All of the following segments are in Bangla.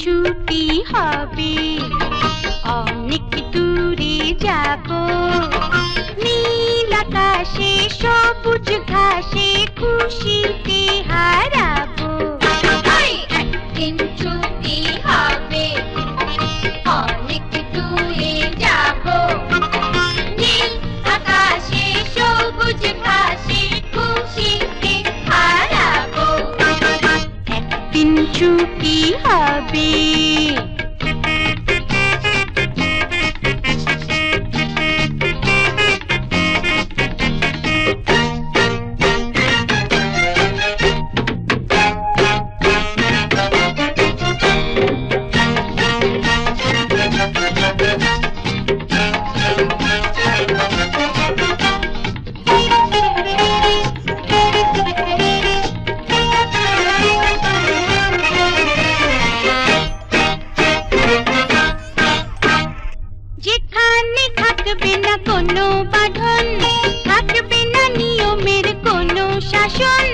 ছুটি হবে, অনেক দূরে যাব, নীল আকাশে সবুজ ঘাসে খুশিতে হারাবো। একদিন ছুটি হবে, অনেক দূরে যাব, নীল আকাশে সবুজ ঘাসে খুশিতে হারাবো। একদিন ছুটি হবে। যেখানে থাকবে না কোনো বাঁধন, থাকবে না নিয়মের কোনো শাসন,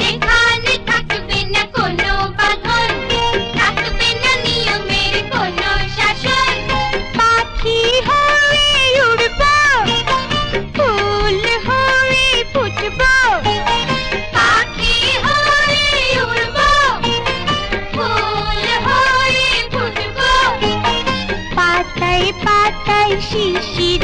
যেখানে থাকবে না কোনো বাঁধন, থাকবে না নিয়মের কোনো শাসন, পাখি হয়ে উড়ব, ফুল হয়ে ফুটব, পাতায় পাতায় শিশির